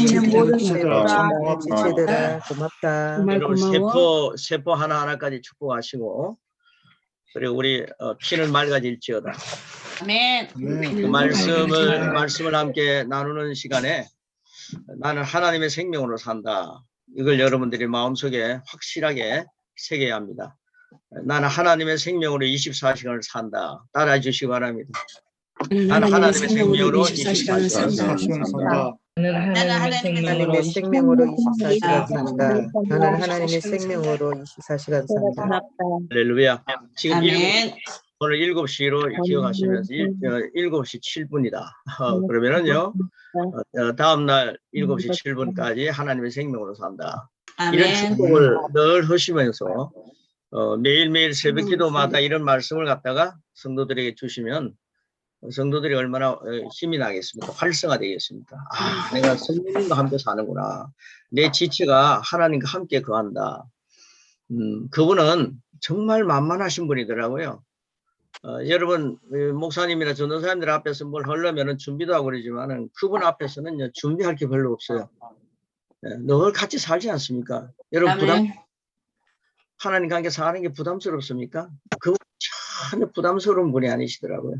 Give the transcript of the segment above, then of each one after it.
지체들아 모든 고맙다. 지체들아 고맙다. 정말 여러분 고마워. 세포 하나하나까지 축복하시고, 그리고 우리 피는 맑아질지어다. 아멘. 그 말씀을 함께 나누는 시간에 나는 하나님의 생명으로 산다. 이걸 여러분들이 마음속에 확실하게 새겨야 합니다. 나는 하나님의 생명으로 24시간을 산다. 따라해 주시기 바랍니다. 나는 하나님의 생명으로 24시간을 산다. 나는 하나님의 생명으로 24시간 산다. 나는 하나님의 생명으로 24시간 산다. 할렐루야. 지금 아멘. 오늘 7시로 기억하시면서 7시 7분이다. 그러면은요, 다음날 7시 7분까지 하나님의 생명으로 산다. 이런 아멘. 축복을 늘 하시면서 매일매일 새벽 기도마다 이런 말씀을 갖다가 성도들에게 주시면 성도들이 얼마나 힘이 나겠습니까? 활성화되겠습니까? 아, 내가 성령님과 함께 사는구나. 내 지체가 하나님과 함께 거한다. 그분은 정말 만만하신 분이더라고요. 여러분 목사님이나 전도사님들 앞에서 뭘 하려면 준비도 하고 그러지만은 그분 앞에서는 준비할 게 별로 없어요. 늘 같이 살지 않습니까? 여러분 하나님과 함께 사는 게 부담스럽습니까? 그분 전혀 부담스러운 분이 아니시더라고요.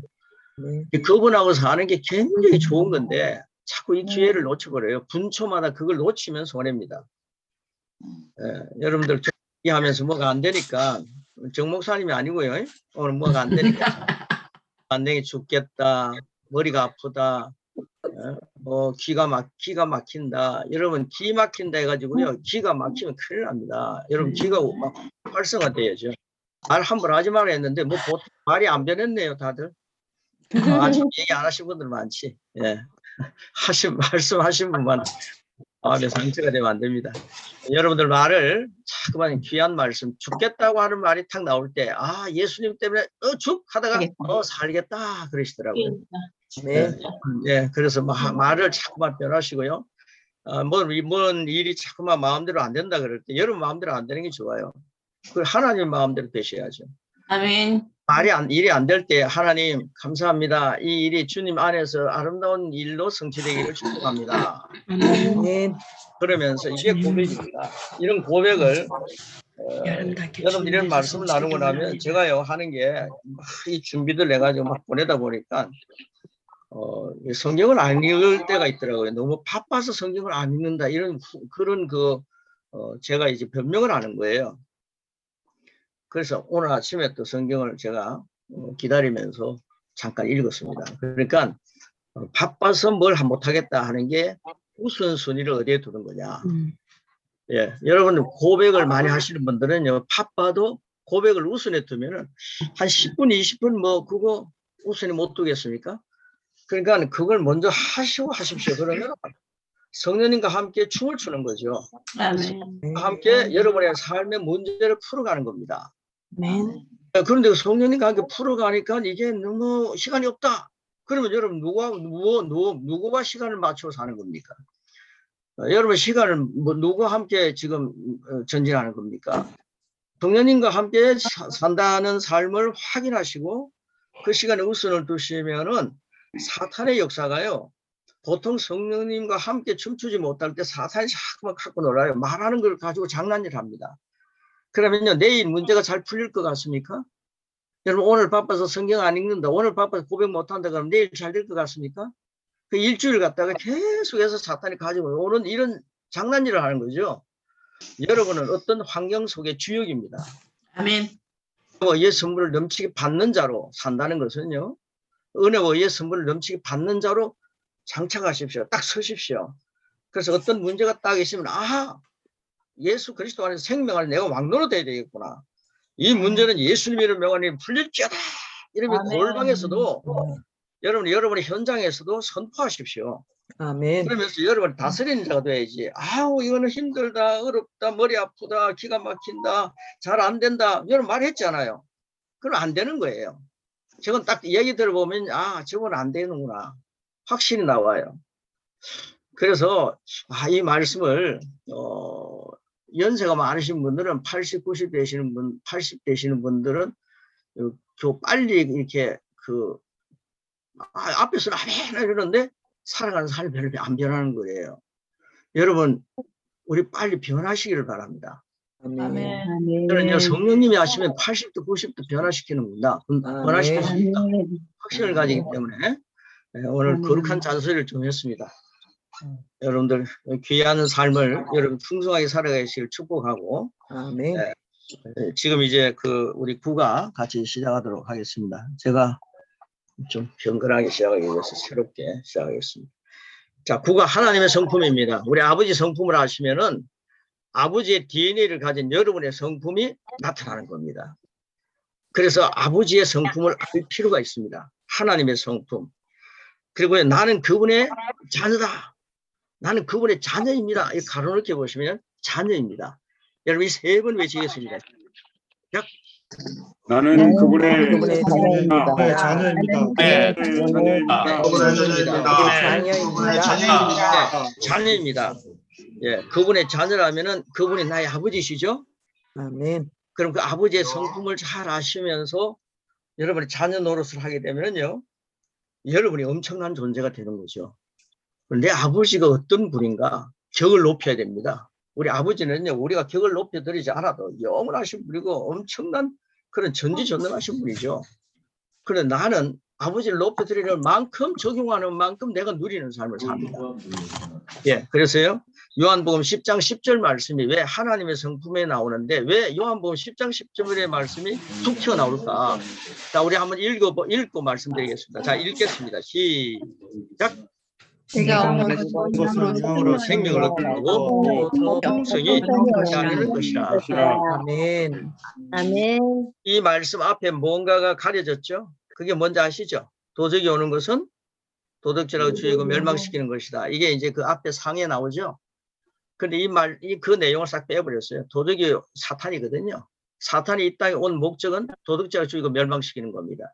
그분하고 사는 게 굉장히 좋은 건데 자꾸 이 기회를 놓쳐버려요. 분초마다 그걸 놓치면 손해입니다. 여러분들 하면서 뭐가 안 되니까 정 목사님이 아니고요. 오늘 뭐가 안 되니까 안 되게 죽겠다. 머리가 아프다. 뭐 기가 막힌다. 여러분 기 막힌다 해가지고요. 기가 막히면 큰일 납니다. 여러분 기가 막 활성화돼야죠. 말 함부로 하지 말라 했는데 뭐 보통 말이 안 변했네요, 다들. 아직 얘기 안 하신 분들 많지. 예. 말씀하신 분만 마음에 상처가 되면 안 됩니다. 여러분들 말을 자꾸만 귀한 말씀, 죽겠다고 하는 말이 탁 나올 때, 아, 예수님 때문에 죽 하다가 살겠다 그러시더라고요. 네. 예, 그래서 말을 자꾸만 변하시고요. 뭔 일이 자꾸만 마음대로 안 된다 그럴 때, 여러분 마음대로 안 되는 게 좋아요. 그 하나님 마음대로 되셔야죠. 아멘. 일이 안 될 때 하나님 감사합니다. 이 일이 주님 안에서 아름다운 일로 성취되기를 축복합니다. 그러면서 이게 고백입니다. 이런 고백을 여러분 이런 말씀을 나누고 나면 제가요 하는 게 이 준비들 해가지고 막 보내다 보니까 성경을 안 읽을 때가 있더라고요. 너무 바빠서 성경을 안 읽는다 이런 그런 제가 이제 변명을 하는 거예요. 그래서 오늘 아침에 또 성경을 제가 기다리면서 잠깐 읽었습니다. 그러니까 바빠서 뭘 못하겠다 하는 게 우선순위를 어디에 두는 거냐. 예, 여러분 고백을 많이 하시는 분들은요, 바빠도 고백을 우선에 두면은 한 10분, 20분 뭐 그거 우선에 못 두겠습니까? 그러니까 그걸 먼저 하십시오. 그러면 성령님과 함께 춤을 추는 거죠. 함께 여러분의 삶의 문제를 풀어가는 겁니다. 그런데 성령님과 함께 풀어가니까 이게 너무 시간이 없다. 그러면 여러분 누구와 시간을 맞춰 사는 겁니까? 여러분 시간을 누구와 함께 지금 전진하는 겁니까? 성령님과 함께 산다는 삶을 확인하시고 그 시간에 우선을 두시면은 사탄의 역사가요. 보통 성령님과 함께 춤추지 못할 때 사탄이 자꾸만 갖고 놀아요. 말하는 걸 가지고 장난질 합니다. 그러면요, 내일 문제가 잘 풀릴 것 같습니까? 여러분, 오늘 바빠서 성경 안 읽는다. 오늘 바빠서 고백 못한다. 그러면 내일 잘 될 것 같습니까? 그 일주일 갔다가 계속해서 사탄이 가지고 오는 이런 장난질을 하는 거죠. 여러분은 어떤 환경 속의 주역입니다. 아멘. 은혜의 선물을 넘치게 받는 자로 산다는 것은요. 은혜와 의의 선물을 넘치게 받는 자로 장착하십시오. 딱 서십시오. 그래서 어떤 문제가 딱 있으면 예수 그리스도 안에서 생명을 내가 왕노로 돼야 되겠구나. 이 문제는 예수님 이름 명하니 풀릴지어다. 이러면 골방에서도 여러분의 현장에서도 선포하십시오. 아멘. 그러면서 여러분 다스리는 자가 돼야지. 이거는 힘들다, 어렵다, 머리 아프다, 기가 막힌다, 잘 안 된다. 여러분 말했잖아요. 그럼 안 되는 거예요. 저건 딱 얘기 들어보면 저건 안 되는구나. 확신이 나와요. 그래서 이 말씀을 연세가 많으신 분들은 80, 90 되시는 분들은 빨리 이렇게 앞에서는 아멘 이러는데 살아가는 삶이 별로 안 변하는 거예요. 여러분 우리 빨리 변화시키기를 바랍니다. 아멘. 저는 성령님이 하시면 80도 90도 변화시키는 겁니다. 변화시킬 수 있다. 확신을 가지기 때문에 오늘 거룩한 잔소리를 좀 했습니다. 여러분들 귀한 삶을 여러분 풍성하게 살아가시길 축복하고 아멘. 지금 이제 우리 구가 같이 시작하도록 하겠습니다. 제가 좀 경건하게 시작하기 위해서 새롭게 시작하겠습니다. 자, 구가 하나님의 성품입니다. 우리 아버지 성품을 아시면은 아버지의 DNA를 가진 여러분의 성품이 나타나는 겁니다. 그래서 아버지의 성품을 알 필요가 있습니다. 하나님의 성품. 그리고 나는 그분의 자녀다. 나는 그분의 자녀입니다. 이 가로놓게 보시면 자녀입니다. 여러분 이 세 번 외치겠습니다. 나는 그분의 그분의 자녀입니다. 자녀입니다. 네, 자녀입니다. 그분의 자녀입니다. 자녀입니다. 예, 그분의 자녀라면은 그분이 나의 아버지시죠? 아멘. 그럼 그 아버지의 성품을 잘 아시면서 여러분이 자녀 노릇을 하게 되면요, 여러분이 엄청난 존재가 되는 거죠. 내 아버지가 어떤 분인가 격을 높여야 됩니다. 우리 아버지는요, 우리가 격을 높여드리지 않아도 영원하신 분이고 엄청난 그런 전지전능하신 분이죠. 그런데 나는 아버지를 높여드리는 만큼 적용하는 만큼 내가 누리는 삶을 삽니다. 예, 그래서요, 요한복음 10장 10절 말씀이 왜 하나님의 성품에 나오는데 왜 요한복음 10장 10절의 말씀이 툭 튀어나올까? 자, 우리 한번 읽고 말씀드리겠습니다. 자, 읽겠습니다. 시작. 내가 영으로 생명을 얻고 풍성히 나누는 것이라. 아멘. 아멘. 이 말씀 앞에 뭔가가 가려졌죠? 그게 뭔지 아시죠? 도적이 오는 것은 도둑질하고 죽이고 멸망시키는 것이다. 이게 이제 그 앞에 상에 나오죠? 근데 그 내용을 싹 빼버렸어요. 도적이 사탄이거든요. 사탄이 이 땅에 온 목적은 도둑질하고 죽이고 멸망시키는 겁니다.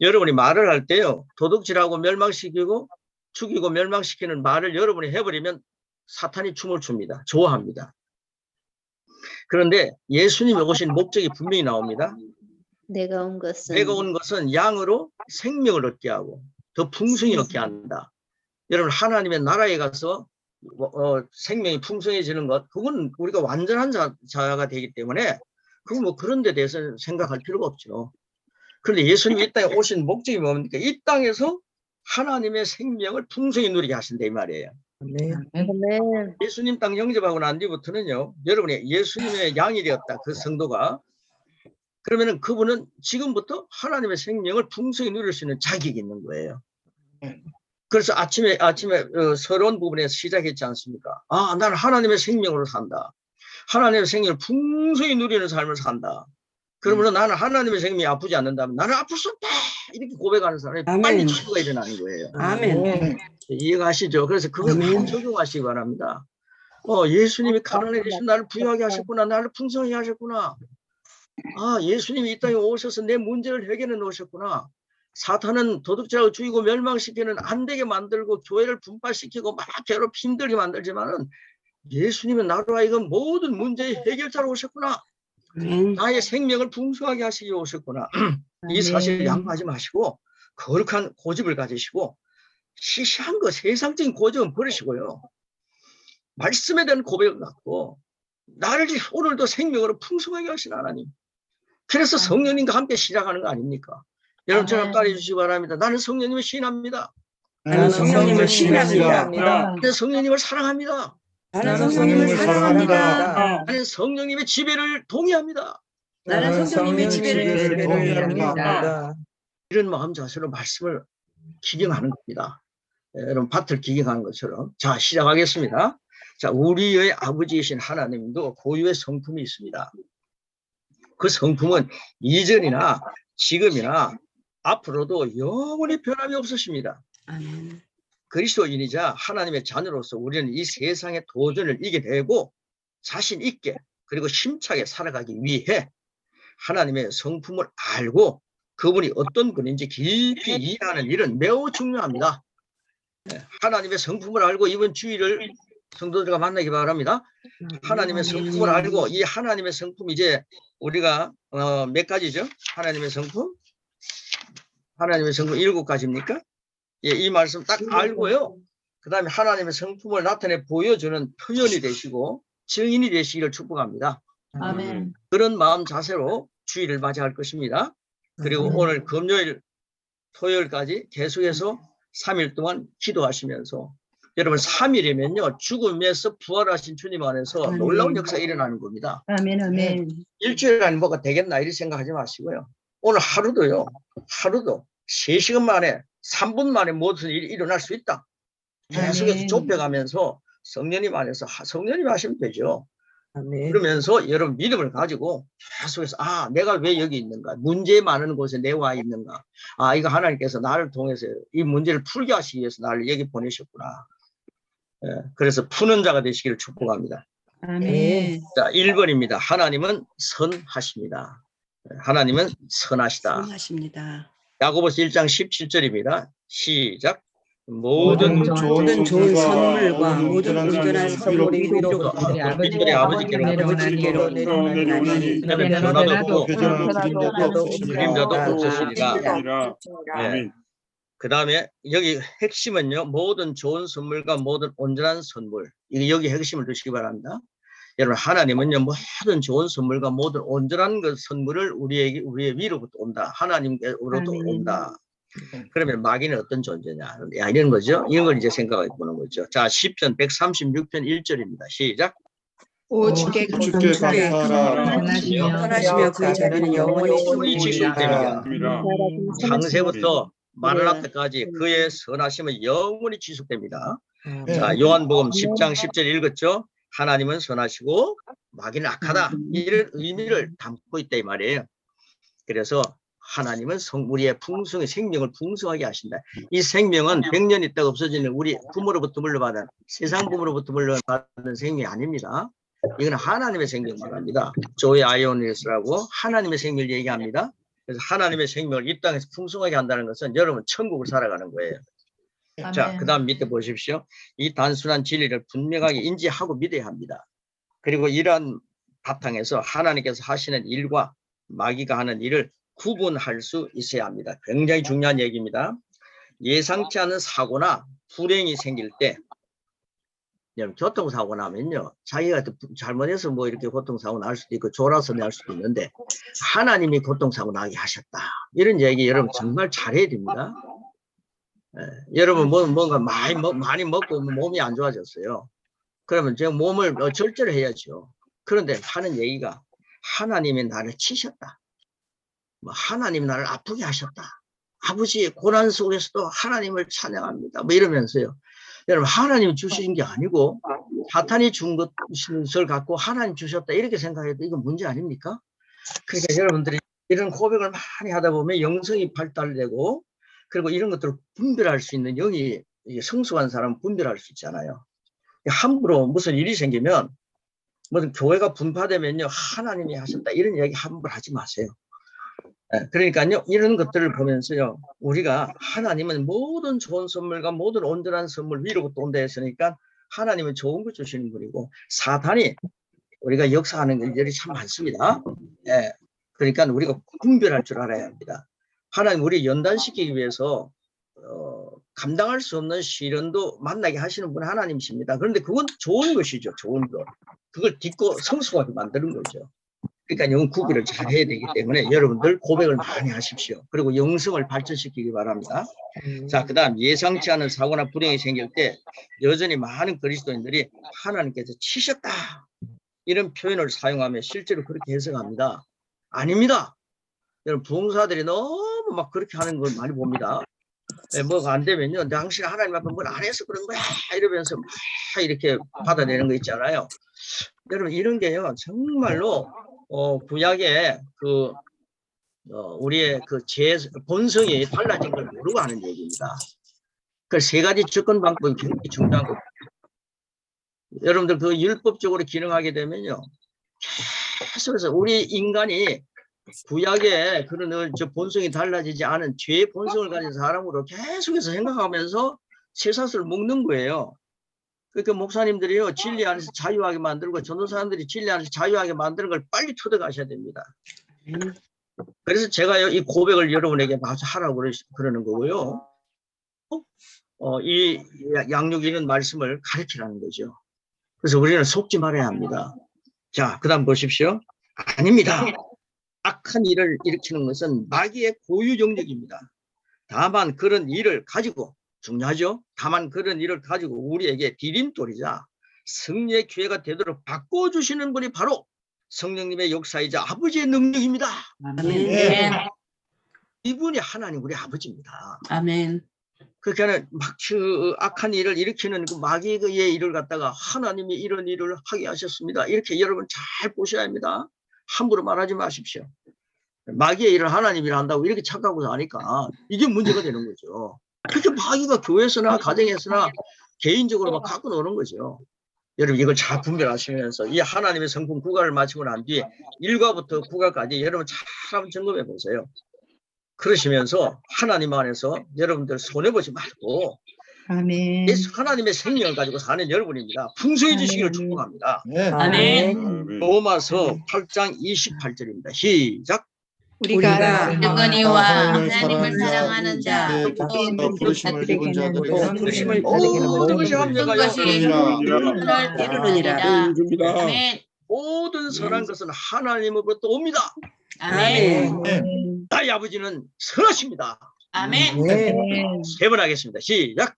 여러분이 말을 할 때요, 도둑질하고 멸망시키고 죽이고 멸망시키는 말을 여러분이 해버리면 사탄이 춤을 춥니다. 좋아합니다. 그런데 예수님이 오신 목적이 분명히 나옵니다. 내가 온 것은 양으로 생명을 얻게 하고 더 풍성히 얻게 한다. 여러분 하나님의 나라에 가서 생명이 풍성해지는 것, 그건 우리가 완전한 자가 되기 때문에 그건 뭐 그런 데 대해서 생각할 필요가 없죠. 그런데 예수님이 이 땅에 오신 목적이 뭡니까? 이 땅에서 하나님의 생명을 풍성히 누리게 하신다 이 말이에요. 아멘. 아멘. 예수님 땅 영접하고 난 뒤부터는요, 여러분이 예수님의 양이 되었다. 그 성도가. 그러면은 그분은 지금부터 하나님의 생명을 풍성히 누릴 수 있는 자격이 있는 거예요. 그래서 아침에 서러운 부분에서 시작했지 않습니까? 아, 나는 하나님의 생명으로 산다. 하나님의 생명을 풍성히 누리는 삶을 산다. 그러면 나는 하나님의 생명이 아프지 않는다면 나는 아플 수 없다. 이렇게 고백하는 사람이 빨리 치유가 일어나는 거예요. 아멘. 이해가시죠? 그래서 그걸 잘 적용하시기 바랍니다. 예수님이 가난에 계신 나를 부유하게 하셨구나. 나를 풍성하게 하셨구나. 아, 예수님이 이 땅에 오셔서 내 문제를 해결해 놓으셨구나. 사탄은 도둑질하고 죽이고 멸망시키는 안 되게 만들고 교회를 분파시키고 막 괴롭 힘들게 만들지만은 예수님은 나로 하여금 모든 문제의 해결자로 오셨구나. 나의 생명을 풍성하게 하시기 위해 오셨구나. 이 사실을 양보하지 마시고 거룩한 고집을 가지시고 시시한 거 세상적인 고집은 버리시고요. 말씀에 대한 고백을 갖고 나를 오늘도 생명으로 풍성하게 하신 하나님. 그래서 성령님과 함께 시작하는 거 아닙니까? 여러분 저를 따라해 주시기 바랍니다. 나는 성령님을 신합니다. 나는 성령님을 신뢰합니다. 나는 성령님을 사랑합니다. 나는 성령님을 사랑합니다. 나는 성령님의 지배를 동의합니다. 나는 성령님의 지배를 동의합니다. 이런 마음 자세로 말씀을 기경하는 겁니다. 여러분 밭을 기경하는 것처럼. 자, 시작하겠습니다. 자, 우리의 아버지이신 하나님도 고유의 성품이 있습니다. 그 성품은 이전이나 지금이나 앞으로도 영원히 변함이 없으십니다. 그리스도인이자 하나님의 자녀로서 우리는 이 세상의 도전을 이겨내고 자신 있게 그리고 힘차게 살아가기 위해 하나님의 성품을 알고 그분이 어떤 분인지 깊이 이해하는 일은 매우 중요합니다. 하나님의 성품을 알고 이번 주일을 성도들과 만나기 바랍니다. 하나님의 성품을 알고 이 하나님의 성품 이제 우리가 몇 가지죠? 하나님의 성품? 하나님의 성품 7가지입니까? 예, 이 말씀 딱 알고요. 그 다음에 하나님의 성품을 나타내 보여주는 표현이 되시고 증인이 되시기를 축복합니다. 아멘. 그런 마음 자세로 주일을 맞이할 것입니다. 그리고 오늘 금요일, 토요일까지 계속해서 3일 동안 기도하시면서 여러분 3일이면요 죽음에서 부활하신 주님 안에서 놀라운 역사가 일어나는 겁니다. 아멘, 아멘. 일주일 안에 뭐가 되겠나 이렇게 생각하지 마시고요. 오늘 하루도 3시간 만에 3분 만에 모든 일이 일어날 수 있다. 계속해서 아멘. 좁혀가면서 성령님 안에서 성령님 하시면 되죠. 아멘. 그러면서 여러분 믿음을 가지고 계속해서 내가 왜 여기 있는가, 문제 많은 곳에 내 와 있는가, 이거 하나님께서 나를 통해서 이 문제를 풀게 하시기 위해서 나를 여기 보내셨구나. 그래서 푸는 자가 되시기를 축복합니다. 아멘. 자, 1번입니다. 하나님은 선하십니다. 하나님은 선하시다. 선하십니다. 야고보서 1장 17절입니다. 시작. 모든 모든 좋은 선물과 모든 온전한 선물이 위로부터 빛들의 아버지께로 내려오나니 변화도 그림자도 그림자도 없으시니라. 아니라 아멘. 그 다음에 여기 핵심은요, 모든 좋은 선물과 모든 온전한 선물. 여기 핵심을 두시기 바랍니다. 여러분, 하나님은요, 모든 좋은 선물과 모든 온전한 그 선물을 우리의 위로부터 온다. 하나님께로부터 온다. 그러면 마귀는 어떤 존재냐? 이런 거죠. 이런 걸 이제 생각해 보는 거죠. 자, 시편 136편 1절입니다. 시작. 주께 선하시며 그의 자비는 영원히 지속됩니다. 창세부터 마라나 네. 때까지 그의 선하심은 영원히 지속됩니다. 자, 요한복음 10장 10절 읽었죠? 하나님은 선하시고 마귀는 악하다. 이런 의미를 담고 있다 이 말이에요. 그래서 하나님은 우리의 풍성의 생명을 풍성하게 하신다. 이 생명은 100년 있다가 없어지는 우리 부모로부터 물려받은 세상 부모로부터 물려받은 생명이 아닙니다. 이건 하나님의 생명 말합니다. 조이 아이오니스라고 하나님의 생명을 얘기합니다. 그래서 하나님의 생명을 이 땅에서 풍성하게 한다는 것은 여러분 천국을 살아가는 거예요. 자, 그 다음 밑에 보십시오. 이 단순한 진리를 분명하게 인지하고 믿어야 합니다. 그리고 이러한 바탕에서 하나님께서 하시는 일과 마귀가 하는 일을 구분할 수 있어야 합니다. 굉장히 중요한 얘기입니다. 예상치 않은 사고나 불행이 생길 때, 교통사고 나면요, 자기가 잘못해서 뭐 이렇게 교통사고 날 수도 있고 졸아서 날 수도 있는데 하나님이 교통사고 나게 하셨다. 이런 얘기 여러분 정말 잘해야 됩니다. 여러분 뭔가 많이 먹고 몸이 안 좋아졌어요. 그러면 제가 몸을 절제를 해야죠. 그런데 하는 얘기가 하나님이 나를 치셨다. 하나님이 나를 아프게 하셨다. 아버지의 고난 속에서도 하나님을 찬양합니다. 뭐 이러면서요. 여러분 하나님이 주신 게 아니고 사탄이 준 것을 갖고 하나님 주셨다 이렇게 생각해도 이건 문제 아닙니까? 그러니까 여러분들이 이런 고백을 많이 하다 보면 영성이 발달되고 그리고 이런 것들을 분별할 수 있는 영이 성숙한 사람은 분별할 수 있잖아요. 함부로 무슨 일이 생기면 무슨 교회가 분파되면요 하나님이 하셨다 이런 이야기 함부로 하지 마세요. 그러니까요 이런 것들을 보면서요 우리가 하나님은 모든 좋은 선물과 모든 온전한 선물 위로부터 온다 했으니까 하나님은 좋은 거 주시는 분이고 사탄이 우리가 역사하는 일들이 참 많습니다. 그러니까 우리가 분별할 줄 알아야 합니다. 하나님 우리 연단시키기 위해서 감당할 수 없는 시련도 만나게 하시는 분은 하나님이십니다. 그런데 그건 좋은 것이죠. 좋은 것. 그걸 딛고 성숙하게 만드는 거죠. 그러니까 영 구비를 잘 해야 되기 때문에 여러분들 고백을 많이 하십시오. 그리고 영성을 발전시키기 바랍니다. 자, 그 다음 예상치 않은 사고나 불행이 생길 때 여전히 많은 그리스도인들이 하나님께서 치셨다 이런 표현을 사용하며 실제로 그렇게 해석합니다. 아닙니다. 여러분 부흥사들이 너무 막 그렇게 하는 걸 많이 봅니다. 뭐가 안 되면요 당신 하나님 앞에 뭘 안 해서 그런 거야 이러면서 막 이렇게 받아내는 거 있잖아요. 여러분 이런 게요 정말로 구약의 우리의 본성이 달라진 걸 모르고 하는 얘기입니다. 그 세 가지 접근 방법이 굉장히 중요한 겁니다. 여러분들 그 율법적으로 기능하게 되면요 계속해서 우리 인간이 구약의 그런 본성이 달라지지 않은 죄의 본성을 가진 사람으로 계속해서 생각하면서 쇠사슬을 묶는 거예요. 그러니까 목사님들이요 진리 안에서 자유하게 만들고 전도사님들이 진리 안에서 자유하게 만드는 걸 빨리 터득하셔야 됩니다. 그래서 제가 이 고백을 여러분에게 마저 하라고 그러는 거고요. 이 양육이는 말씀을 가르치라는 거죠. 그래서 우리는 속지 말아야 합니다. 자, 그 다음 보십시오. 아닙니다. 악한 일을 일으키는 것은 마귀의 고유 영역입니다. 다만 그런 일을 가지고, 중요하죠? 다만 그런 일을 가지고 우리에게 디딤돌이자 승리의 기회가 되도록 바꿔주시는 분이 바로 성령님의 역사이자 아버지의 능력입니다. 아멘. 이분이 하나님 우리 아버지입니다. 아멘. 그러니까 막 그 악한 일을 일으키는 그 마귀의 일을 갖다가 하나님이 이런 일을 하게 하셨습니다. 이렇게 여러분 잘 보셔야 합니다. 함부로 말하지 마십시오. 마귀의 일을 하나님이 한다고 이렇게 착각하고 하니까 이게 문제가 되는 거죠. 그렇게 마귀가 교회에서나 가정에서나 개인적으로 막 갖고 노는 거죠. 여러분 이걸 잘 분별하시면서 이 하나님의 성품 국가를 마치고 난 뒤에 1과부터 9과까지 여러분 잘 한번 점검해 보세요. 그러시면서 하나님 안에서 여러분들 손해보지 말고 아멘. 하나님의 생명을 가지고 사는 여러분입니다. 풍성해지시기를 축복합니다. 아멘. 로마서 8장 28절입니다. 시작. 우리가 뜨거니와 하나님을 사랑하는 자, 부르심을 입은 자들은 부르심을 모든 것이 합력하여 것이 이루느니라. 이루느니라. 줍니다. 아멘. 모든 선한 것은 하나님으로부터 옵니다. 아멘. 나의 아버지는 선하십니다. 아멘. 세 번 하겠습니다. 시작.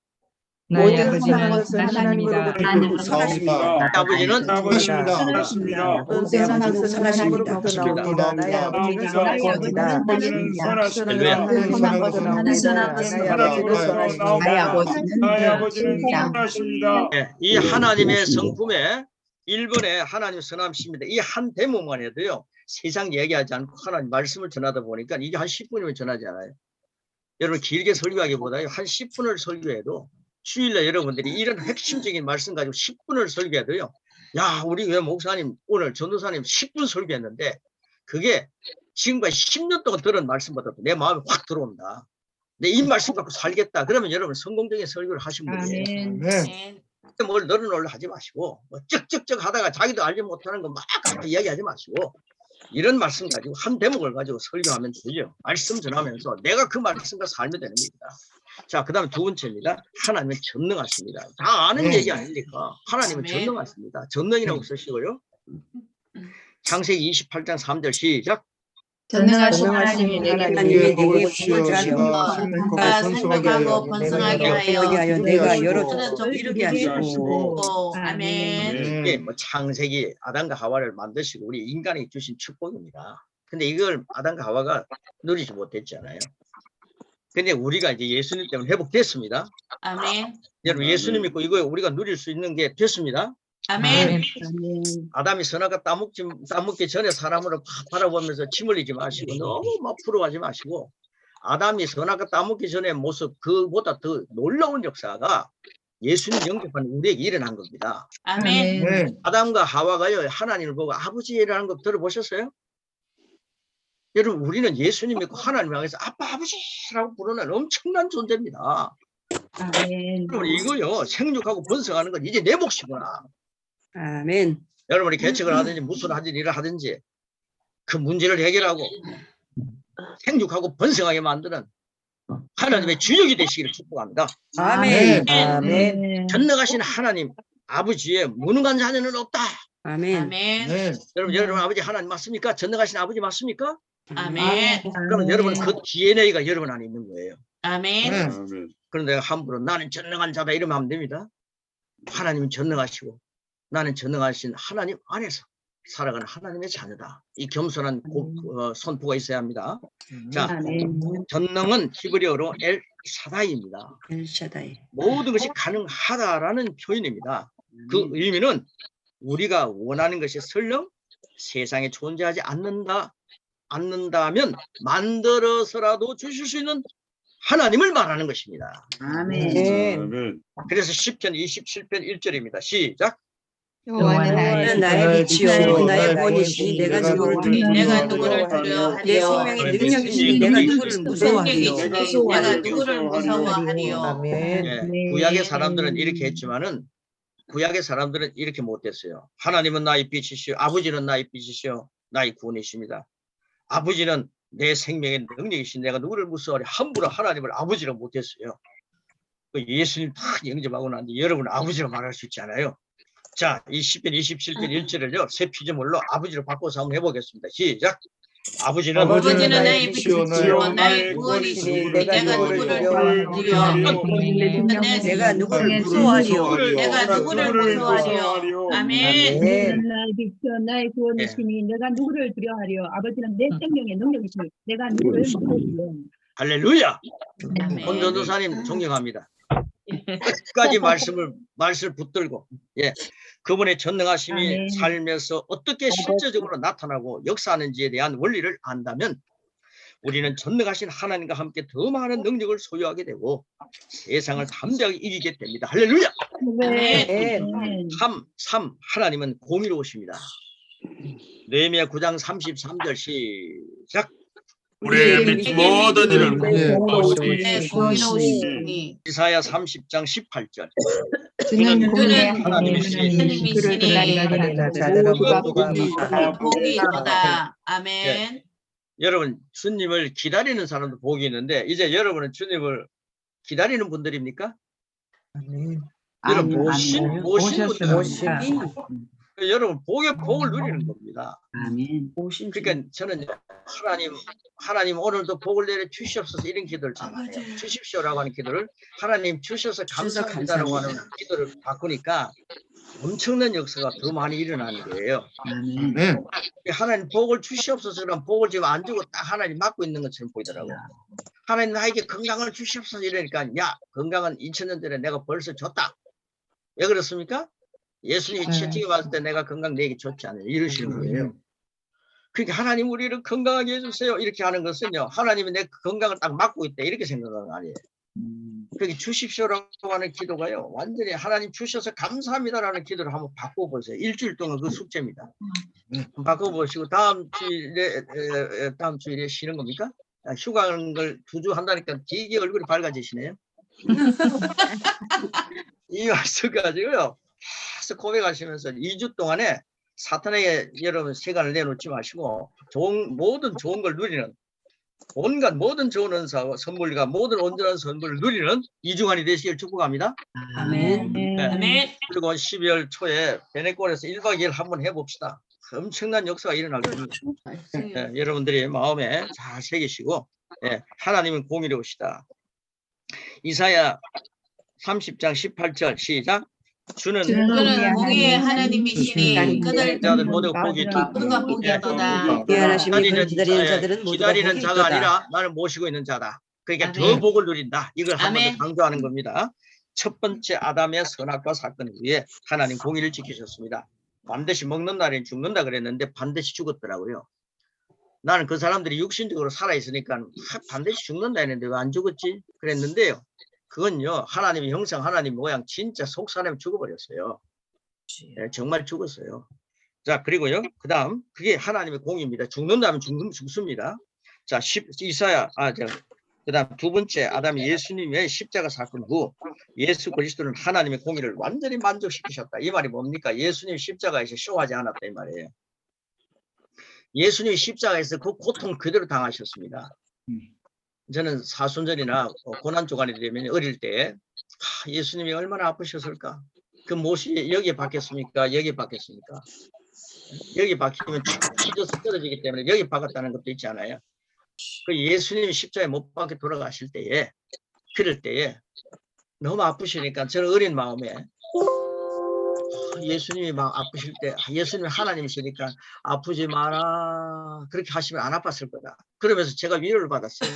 나의 아버지는 하나님으로부터 하나님으로부터 선하십니다. 나의 아버지는 선하십니다. 선하십니다. 나의 아버지는 선하십니다. 나의 아버지는 선하십니다. 이 하나님의 성품에 1번에 하나님 선하십니다. 이 한 대목만 해도요. 세상 얘기하지 않고 하나님 말씀을 전하다 보니까 이게 한 10분이면 전하지 않아요. 여러분 길게 설교하기보다 한 10분을 설교해도 주일날 여러분들이 이런 핵심적인 말씀 가지고 10분을 설교해도요. 야, 우리 왜 목사님 오늘 전도사님 10분 설교했는데 그게 지금까지 10년 동안 들은 말씀보다도 내 마음에 확 들어온다. 내 이 말씀 갖고 살겠다. 그러면 여러분 성공적인 설교를 하신 분이에요. 아멘. 뭘 너를 하지 마시고 뭐 쩍쩍쩍 하다가 자기도 알지 못하는 거 막 이야기하지 마시고 이런 말씀 가지고 한 대목을 가지고 설교하면 되죠. 말씀 전하면서 내가 그 말씀과 살면 되는 겁니다. 자, 그 다음에 두 번째입니다. 하나님은 전능하십니다. 다 아는 얘기 아닙니까? 하나님은 전능하십니다. 전능이라고 쓰시고요. 창세기 28장 3절 시작. 전능하신 하나님이 하나님의 내게 복을 주시고 생각하고 번성하게 하여 내가 여러 족속을 족속을 이루게 하시고 아멘. 이게 뭐 창세기 아담과 하와를 만드시고 우리 인간에게 주신 축복입니다. 근데 이걸 아담과 하와가 누리지 못했잖아요. 근데 우리가 이제 예수님 때문에 회복됐습니다. 아멘. 여러분 예수님 믿고 이거 우리가 누릴 수 있는 게 됐습니다. 아멘. 아담이 선악과 따먹기 전에 사람으로 바라보면서 침 흘리지 마시고 너무 막 부러워하지 마시고 아담이 선악과 따먹기 전의 모습 그보다 더 놀라운 역사가 예수님 영접한 우리에게 일어난 겁니다. 아멘. 아담과 하와가요 하나님을 보고 아버지라는 거 들어보셨어요? 여러분 우리는 예수님 믿고 하나님을 향해서 아빠 아버지라고 부르는 엄청난 존재입니다. 여러분 이거요 생육하고 번성하는 건 이제 내 몫이구나. 아멘. 여러분이 개척을 하든지 무슨 일을 하든지 그 문제를 해결하고 생육하고 번성하게 만드는 하나님의 주역이 되시기를 축복합니다. 아멘. 아멘. 전능하신 하나님 아버지의 무능한 자녀는 없다. 아멘. 아멘. 여러분 아버지 하나님 맞습니까? 전능하신 아버지 맞습니까? 아멘. 그러면 여러분 그 DNA가 여러분 안에 있는 거예요. 아멘. 그런데 내가 함부로 나는 전능한 자다 이러면 안 됩니다. 하나님은 전능하시고 나는 전능하신 하나님 안에서 살아가는 하나님의 자녀다. 이 겸손한 선포가 있어야 합니다. 자, 전능은 히브리어로 엘 샤다이입니다. 엘샤다이. 모든 것이 가능하다라는 표현입니다. 그 의미는 우리가 원하는 것이 설령 세상에 존재하지 않는다면 만들어서라도 주실 수 있는 하나님을 말하는 것입니다. 아멘. 그래서 시편 27편 1절입니다. 시작. 여호와는 나의 빛이요 나의 본이시니 내가 누구를 내가 두려워하리요. 누구를 내 두려워하리요. 생명의 능력이시니 내가 누구를 무서워하리요. 내가 누구를 무서워하리요. 예, 구약의 사람들은 이렇게 했지만은 구약의 사람들은 이렇게 못했어요. 하나님은 나의 빛이시요 아버지는 나의 빛이시요 나의 구원이십니다. 아버지는 내 생명의 능력이신 내가 누구를 무서워하리 함부로 하나님을 아버지로 못했어요. 그 예수님 탁 영접하고 난 뒤 여러분 아버지로 말할 수 있지 않아요? 자, 이 시편 27편 1절을요. 새 피조물로 아버지로 바꿔서 한번 해보겠습니다. 시작. 아버지는 아버지는 나의 나의 빛이요 빛이요 나의 나의 구원이시니 구원이시니 내가 누구를 두려워하리요 내가 누구를 무서워하리요. 내가 누구를 무서워하리요. 아멘. 아멘. 나의 빛이여 나의 구원이시니 내가 누구를 두려워하리요. 아버지는 내 생명의 능력이시니 내가 누구를 무서워하리요. 할렐루야. 아멘. 본 전도사님 존경합니다. 끝까지 말씀을 붙들고 그분의 전능하심이 아멘. 삶에서 어떻게 실제적으로 나타나고 역사하는지에 대한 원리를 안다면 우리는 전능하신 하나님과 함께 더 많은 능력을 소유하게 되고 세상을 담대하게 이기게 됩니다. 할렐루야. 아멘. 3. 하나님은 공의로우십니다. 느헤미야 9장 33절 시작. 우리의 및 모든 일을 공의로우시니 이사야 30장 18절. 주는 그는 하나님이시니 복이도다. 아멘. 여러분 주님을 기다리는 사람도 복이 있는데 이제 여러분은 주님을 기다리는 분들입니까? 여러분 모신 분들. 여러분 복을 누리는 겁니다. 그러니까 저는 하나님 오늘도 복을 내려 주시옵소서 이런 기도를 잘 해요. 주십시오라고 하는 기도를 하나님 주셔서 감사합니다라고 하는 기도를 바꾸니까 엄청난 역사가 더 많이 일어나는 거예요. 하나님 복을 주시옵소서라면 복을 지금 안 주고 딱 하나님 맡고 있는 것처럼 보이더라고요. 하나님 나에게 건강을 주시옵소서 이러니까 야 건강은 2000년 전에 내가 벌써 줬다. 왜 그렇습니까? 예수님이 채찍에 맞을 때 내가 건강 내게 줬지 않아요. 이러시는 거예요. 그러니까 하나님 우리를 건강하게 해주세요. 이렇게 하는 것은요. 하나님이 내 건강을 딱 막고 있다. 이렇게 생각하는 거 아니에요. 그렇게 주십시오라고 하는 기도가요. 완전히 하나님 주셔서 감사합니다라는 기도를 한번 바꿔보세요. 일주일 동안 그 숙제입니다. 바꿔보시고 다음 주일에 쉬는 겁니까? 휴가 가는 걸 2주 한다니까 되게 얼굴이 밝아지시네요. 이 말씀 가지고요. 계속 고백하시면서 2주 동안에 사탄에게 여러분 시간을 내놓지 마시고 모든 좋은 걸 누리는 온갖 모든 좋은 은사와 선물과 모든 온전한 선물을 누리는 2주간이 되시길 축복합니다. 아멘. 아멘. 그리고 12월 초에 베네골에서 1박 2일 한번 해봅시다. 엄청난 역사가 일어날 겁니다. 여러분들이 마음에 잘 새기시고 하나님은 공의로우시다. 이사야 30장 18절 시작. 주는 공의의 하나님이시니 그들 자들 모두 복이 그가 복이도다. 미안하심이 기다리는 자들은 모두가 기다리는 복이 자가 있도다. 아니라 나를 모시고 있는 자다. 그러니까 아멘. 더 복을 누린다. 이걸 한 번 아멘. 더 강조하는 겁니다. 첫 번째 아담의 선악과 사건 후에 하나님 공의를 지키셨습니다. 반드시 먹는 날엔 죽는다 그랬는데 반드시 죽었더라고요. 나는 그 사람들이 육신적으로 살아있으니까 반드시 죽는다 했는데 왜 안 죽었지? 그랬는데요. 그건요. 하나님의 형상, 하나님 모양 진짜 속 사람이 죽어버렸어요. 정말 죽었어요. 자 그리고요. 그 다음 그게 하나님의 공의입니다. 죽는다면 죽습니다. 자 이사야 그 다음 두 번째 아담이 예수님의 십자가 사건 후 예수 그리스도는 하나님의 공의를 완전히 만족시키셨다. 이 말이 뭡니까? 예수님 십자가에서 쇼하지 않았다 이 말이에요. 예수님이 십자가에서 그 고통 그대로 당하셨습니다. 저는 사순절이나 고난주간이 되면 어릴 때 예수님이 얼마나 아프셨을까? 그 못이 여기에 박혔습니까? 여기에 박혔습니까? 여기 박히면 쭉 찢어서 떨어지기 때문에 여기 박았다는 것도 있지 않아요? 그 예수님이 십자가에 못 박혀 돌아가실 때에 그럴 때에 너무 아프시니까 저는 어린 마음에 예수님이 막 아프실 때 예수님이 하나님이시니까 아프지 마라 그렇게 하시면 안 아팠을 거다. 그러면서 제가 위로를 받았어요.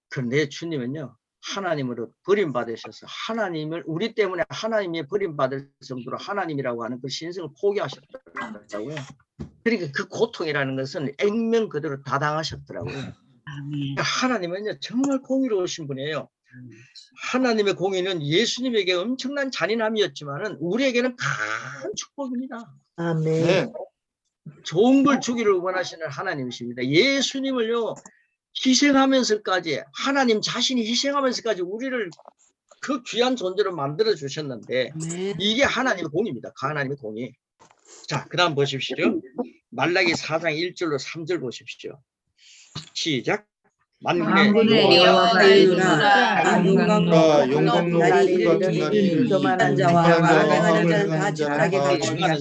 그런데 주님은요 하나님으로 버림받으셔서 하나님을 우리 때문에 하나님이 버림받을 정도로 하나님이라고 하는 그 신성을 포기하셨더라고요. 그러니까 그 고통이라는 것은 액면 그대로 다 당하셨더라고요. 하나님은요 정말 공의로우신 분이에요. 하나님의 공의는 예수님에게 엄청난 잔인함이었지만은 우리에게는 큰 축복입니다. 아멘. 좋은 걸 주기를 원하시는 하나님이십니다. 예수님을요 희생하면서까지 하나님 자신이 희생하면서까지 우리를 그 귀한 존재로 만들어 주셨는데 이게 하나님의 공의입니다. 하나님의 공의. 자, 그 다음 보십시오. 말라기 4장 1절로 3절 보십시오. 시작. 만군의 여호와가 이루라. 이루라. 영광로 날이 같은 이르니 날이 교만한 자와 마음에 자는 다 지나게 가르치리라.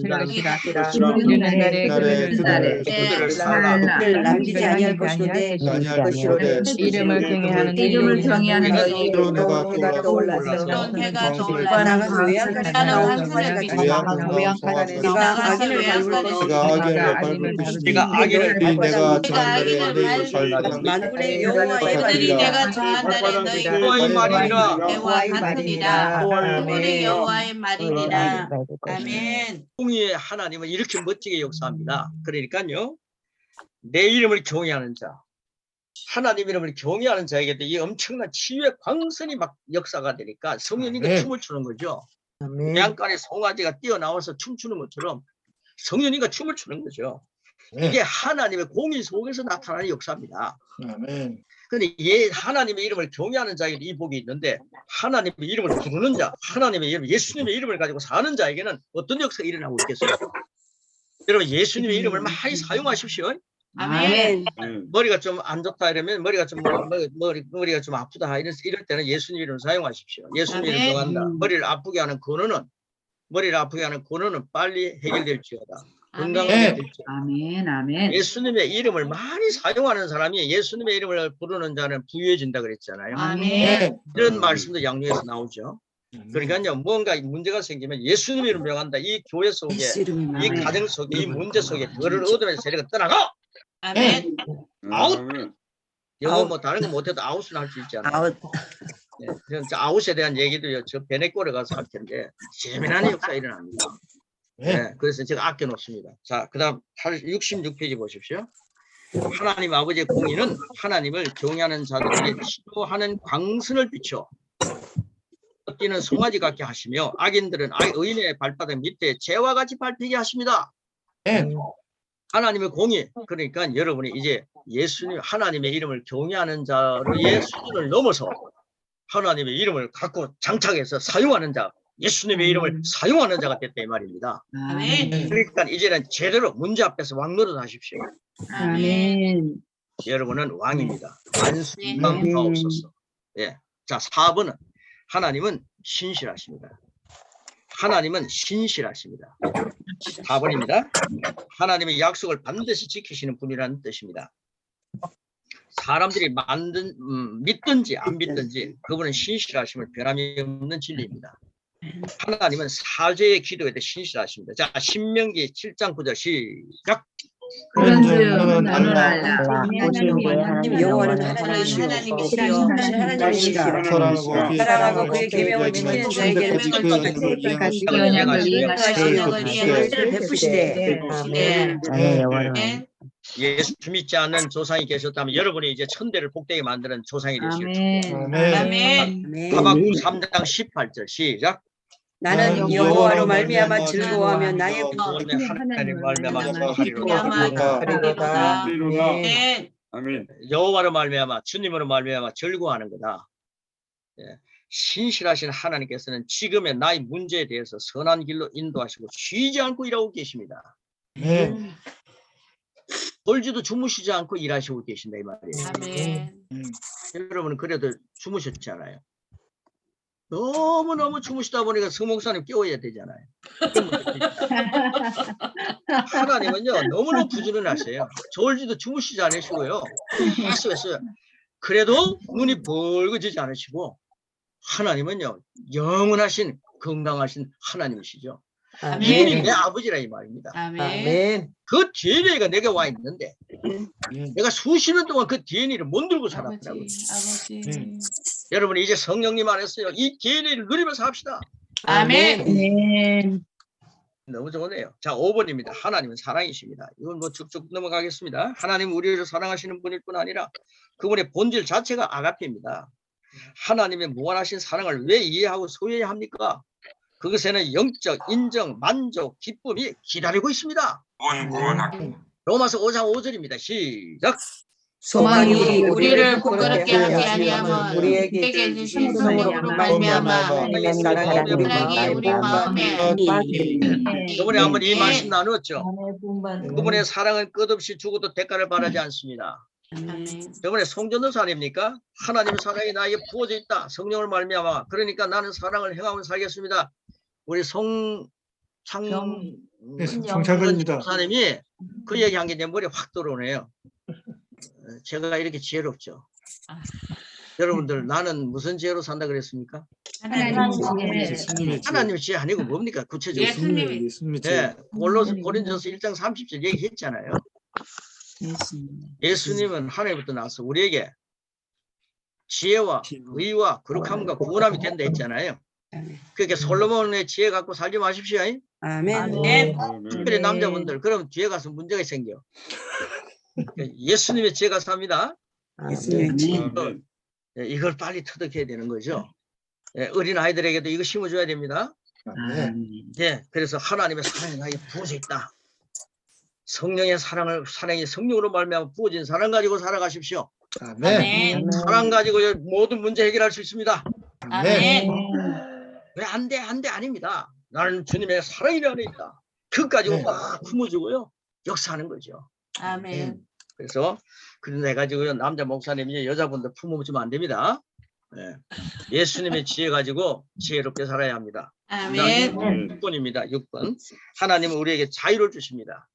날에 그들을 살라. 그를 남기지 아니할 것이로 내 것이로되 이름을 경외하는 이름을 너희는 경외하는 너희는 너희 새로운 해가 떠올라서 새로운 해가 오빠 떠올라. 나가서 외양간에 나온 송아지 같이 네가 악인을 밟을 것이니 네가 악인을 내가 악인을 전날에 내 밟으리라. 만군의 여호와의 그들이 말이라. 내가 저한 날에 너희 여호와의 말이니라. 대와 같으니라. 아멘. 그분의 여호와의 말이니라. 아멘. 공의의 하나님은 이렇게 멋지게 역사합니다. 그러니까요, 내 이름을 경외하는 자, 하나님 이름을 경외하는 자에게도 이 엄청난 치유의 광선이 막 역사가 되니까 성령이가 춤을 추는 거죠. 외양간에 송아지가 뛰어나와서 춤추는 것처럼 성령이가 춤을 추는 거죠. 이게 하나님의 공의 속에서 나타나는 역사입니다. 아멘. 그런데 하나님의 이름을 경외하는 자에게 이 복이 있는데, 하나님의 이름을 부르는 자, 하나님의 이름, 예수님의 이름을 가지고 사는 자에게는 어떤 역사가 일어나고 있겠습니까? 여러분, 예수님의 이름을 많이 사용하십시오. 아멘. 머리가 좀 안 좋다 이러면, 머리가 좀 머리가 좀 아프다 이럴 때는 예수님 이름을 사용하십시오. 예수님 이름 정한다. 머리를 아프게 하는 근원은 빨리 해결될지어다. 건강하게 될지어다. 아멘, 아멘. 예수님의 이름을 많이 사용하는 사람이 예수님의 이름을 부르는 자는 부유해진다 그랬잖아요. 아멘. 이런 말씀도 양육에서 나오죠. 그러니까요, 뭔가 문제가 생기면 예수님 이름 명한다. 이 교회 속에, 이 가정 속에, 이 문제 속에 그를 얻으면서 세력을 떠나가. 아멘. 아웃. 영어 뭐 다른 거 못해도 아웃은 할 수 있잖아요. 아웃. 네, 아웃에 대한 얘기도요, 저 베네골에 가서 할 텐데 재미난 역사 일어납니다. 네, 그래서 제가 아껴놓습니다. 자, 그 다음 66페이지 보십시오. 하나님 아버지의 공의는 하나님을 경외하는 자들에게 치료하는 광선을 비춰 뛰는 송아지 같게 하시며, 악인들은 의인의 발바닥 밑에 재와 같이 밟히게 하십니다. 하나님의 공의, 그러니까 여러분이 이제 예수님, 하나님의 이름을 경외하는 자의 수준을 넘어서 하나님의 이름을 갖고 장착해서 사용하는 자, 예수님의 이름을 사용하는 자가 됐다 이 말입니다. 아멘. 그러니까 이제는 제대로 문제 앞에서 왕 노릇 하십시오. 아멘. 여러분은 왕입니다. 안수만 가옵소서. 예. 자, 4번은 하나님은 신실하십니다. 하나님은 신실하십니다. 4번입니다. 하나님의 약속을 반드시 지키시는 분이라는 뜻입니다. 사람들이 믿든지 안 믿든지 그분은 신실하심을 변함이 없는 진리입니다. 하나님은 사죄의 기도에 대해 신실하십니다. 자, 신명기 7장 9절 시작. 그런즉 너는 알라. 하나님 여호와는 하나님이시요 하나님이시라. 사랑하고 그의 계명을 지키는 자에게는 같이 언약을 이행하시되 베푸시되. 아멘. 예수 믿지 않는 조상이 계셨다면 여러분이 이제 천대를 복되게 만드는 조상이 되실 아멘. 아멘. 하박국 3장 18절 시작. 나는 여호와로 말미암아 즐거워하며 나의 하나님 말미암아 하리로다. 아멘. 여호와로 말미암아, 주님으로 말미암아 즐거워하는 거다. 예. 신실하신 하나님께서는 지금의 나의 문제에 대해서 선한 길로 인도하시고 쉬지 않고 일하고 계십니다. 돌지도 주무시지 않고 일하시고 계신다 이 말이에요. 아멘. 여러분은 그래도 주무셨잖아요. 너무너무 주무시다 보니까 성목사님 깨워야 되잖아요. 하나님은요 너무너무 부지런하세요. 졸지도 주무시지 않으시고요. 계속 했어요. 그래도 눈이 벌거지지 않으시고, 하나님은요 영원하신 건강하신 하나님이시죠. 이분이 내 아버지라 이 말입니다. 아멘. 그 DNA가 내게 와 있는데 내가 수십 년 동안 그 DNA를 못 들고 살았더라고요. 아버지. 여러분 이제 성령님 안에서요 이 DNA를 누리면서 합시다. 아멘. 너무 좋네요. 자, 5번입니다. 하나님은 사랑이십니다. 이건 뭐 쭉쭉 넘어가겠습니다. 하나님은 우리를 사랑하시는 분일 뿐 아니라 그분의 본질 자체가 아가페입니다. 하나님의 무한하신 사랑을 왜 이해하고 소유해야 합니까? 그것에는 영적 인정, 만족, 기쁨이 기다리고 있습니다. 로마서 5장 5절입니다. 시작. 소망이 우리를 부끄럽게 하지 아니하면 우리에게 주신 성령으로 말미암아 하나님의 사랑이 우리 마음에 저번에 한번 이 말씀 나누었죠. 그분의 사랑은 끝없이 주고도 대가를 바라지 않습니다. 저번에 송전도사 아닙니까? 하나님의 사랑이 나에게 부어져 있다. 성령을 말미암아. 그러니까 나는 사랑을 행하며 살겠습니다. 우리 정창근입니다. 목사님이 그 얘기한 게 내 머리에 확 들어오네요. 제가 이렇게 지혜롭죠. 여러분들 나는 무슨 지혜로 산다 그랬습니까? 하나님의 지혜 아니고 뭡니까? 구체적으로. 예수님이. 네, 고린도서 1장 30절 얘기했잖아요. 예수님은 하늘부터 나서 우리에게 지혜와 의와 거룩함과 구원함이 된다 했잖아요. 그러니까 솔로몬의 지혜 갖고 살지 마십시오. 아멘. 특별히 남자분들 그럼 뒤에 가서 문제가 생겨. 예수님의 지혜가 삽니다. 예수님의 지혜. 이걸 빨리 터득해야 되는 거죠. 어린 아이들에게도 이거 심어줘야 됩니다. 네, 그래서 하나님의 사랑이 나에게 부어져 있다. 성령의 사랑이 성령으로 말미암아 부어진 사랑 가지고 살아가십시오. 아멘. 사랑 가지고 모든 문제 해결할 수 있습니다. 아멘. 왜 안 돼? 안 돼? 아닙니다. 나는 주님의 사랑이 내 안에 있다. 그것 가지고 막 품어주고요. 역사하는 거죠. 아멘. 그래서 그런 해가지고요. 남자 목사님이 여자분들 품어주면 안 됩니다. 네. 예수님의 지혜 가지고 지혜롭게 살아야 합니다. 아멘. 6번입니다. 6번. 하나님은 우리에게 자유를 주십니다.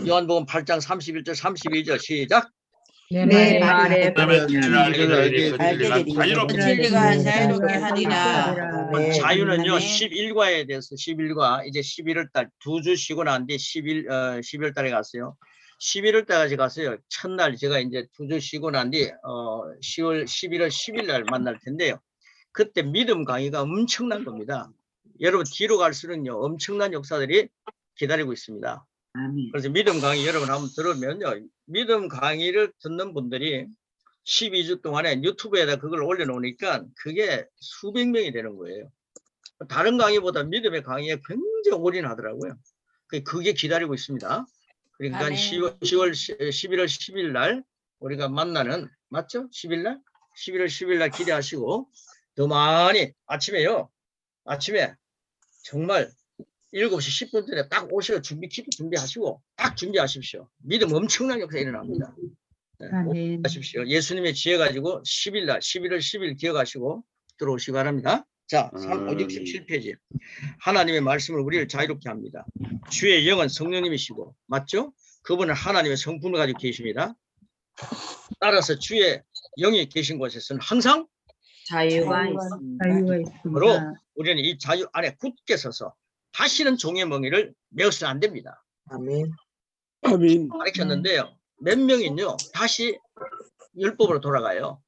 요한복음 8장 31절 32절 시작. 내 말에 진리가 자유롭게 하리라. 자유는요 11과에 대해서 11과 이제 11월달 2주 쉬고 난 뒤 12월달에 갔어요. 11월달까지 갔어요. 첫날 제가 이제 2주 쉬고 난 뒤 11월 10일 날 만날 텐데요. 그때 믿음 강의가 엄청난 겁니다. 여러분 뒤로 갈수록요 엄청난 역사들이 기다리고 있습니다. 그래서 믿음 강의 여러분 한번 들으면요. 믿음 강의를 듣는 분들이 12주 동안에 유튜브에다 그걸 올려놓으니까 그게 수백 명이 되는 거예요. 다른 강의보다 믿음의 강의에 굉장히 올인하더라고요. 그게 기다리고 있습니다. 그러니까 아멘. 11월 10일 날 우리가 만나는 맞죠? 10일 날? 11월 10일 날 기대하시고 더 많이 아침에 정말 7시 10분 전에 딱 오셔서 준비하시고 딱 준비하십시오. 믿음 엄청난 역사 일어납니다. 네, 하십시오. 예수님의 지혜 가지고 11월 10일 기억하시고 들어오시기 바랍니다. 자, 567페이지. 하나님의 말씀을 우리를 자유롭게 합니다. 주의 영은 성령님이시고 맞죠? 그분은 하나님의 성품을 가지고 계십니다. 따라서 주의 영이 계신 곳에서는 항상 자유가 있습니다. 바로 우리는 이 자유 안에 굳게 서서 다시는 종의 멍에를 메어서는 안 됩니다. 아멘. 가르쳤는데요. 몇 명은요 다시 율법으로 돌아가요.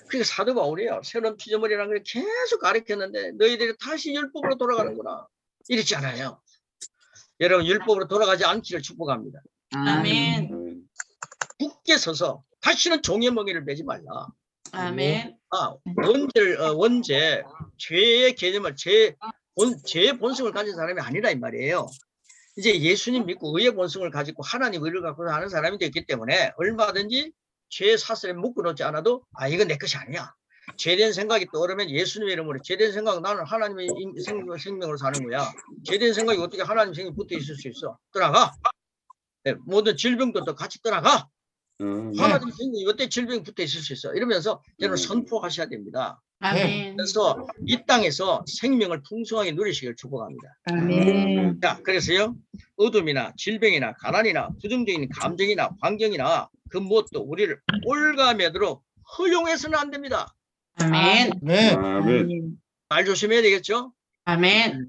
그게 사도 바울이에요. 새로운 피조물이라는 걸 계속 가르쳤는데 너희들이 다시 율법으로 돌아가는구나. 이렇지 않아요. 여러분 율법으로 돌아가지 않기를 축복합니다. 아멘. 굳게 서서 다시는 종의 멍에를 매지 말라. 아멘. 원죄, 죄의 개념을 죄의 본성을 가진 사람이 아니라 이 말이에요. 이제 예수님 믿고 의의 본성을 가지고 하나님 의를 갖고 사는 사람이 됐기 때문에 얼마든지 죄의 사슬에 묶어놓지 않아도 이건 내 것이 아니야. 죄된 생각이 떠오르면 예수님의 이름으로 죄된 생각 나는 하나님의 생명으로 사는 거야. 죄된 생각이 어떻게 하나님 생명이 붙어 있을 수 있어. 떠나가. 네, 모든 질병도 같이 떠나가. 하나님 생명이 어때 질병이 붙어 있을 수 있어. 이러면서 여러분 선포하셔야 됩니다. 아멘. 그래서 이 땅에서 생명을 풍성하게 누리시길 축복합니다. 아멘. 자, 그래서요 어둠이나 질병이나 가난이나 부정적인 감정이나 환경이나 그 무엇도 우리를 올가매도록 허용해서는 안 됩니다. 아멘. 말 조심해야 되겠죠? 아멘.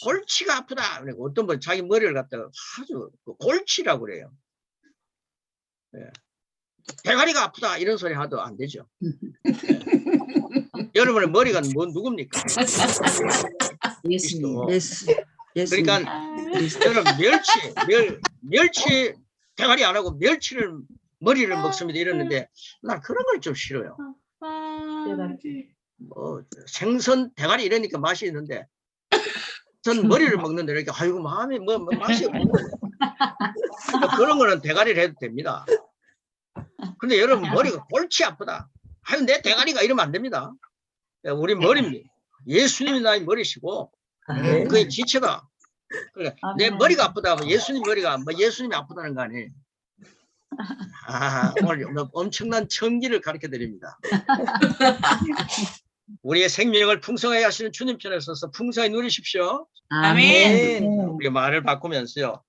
골치가 아프다. 어떤 분 자기 머리를 갖다가 아주 골치라고 그래요. 네. 대가리가 아프다 이런 소리 하도 안 되죠. 네. 여러분의 머리가 누굽니까? 예수. 그러니까 여러분 멸치 대가리 안 하고 멸치를 머리를 먹습니다 이러는데 난 그런 걸 좀 싫어요. 뭐 생선 대가리 이러니까 맛이 있는데 전 머리를 먹는데 이렇게 아이고 마음이 뭐 맛이 없는 거예요. 그런 거는 대가리를 해도 됩니다. 근데 여러분 머리가 골치 아프다. 아유 내 대가리가 이러면 안 됩니다. 우리 머리입니다. 예수님이 나의 머리시고 그게 지체다. 그러니까 내 머리가 아프다 하면 예수님 머리가 예수님이 아프다는 거 아니에요. 오늘 엄청난 청기를 가르쳐 드립니다. 우리의 생명을 풍성하게 하시는 주님 편에 서서 풍성하게 누리십시오. 아멘. 우리 말을 바꾸면서요.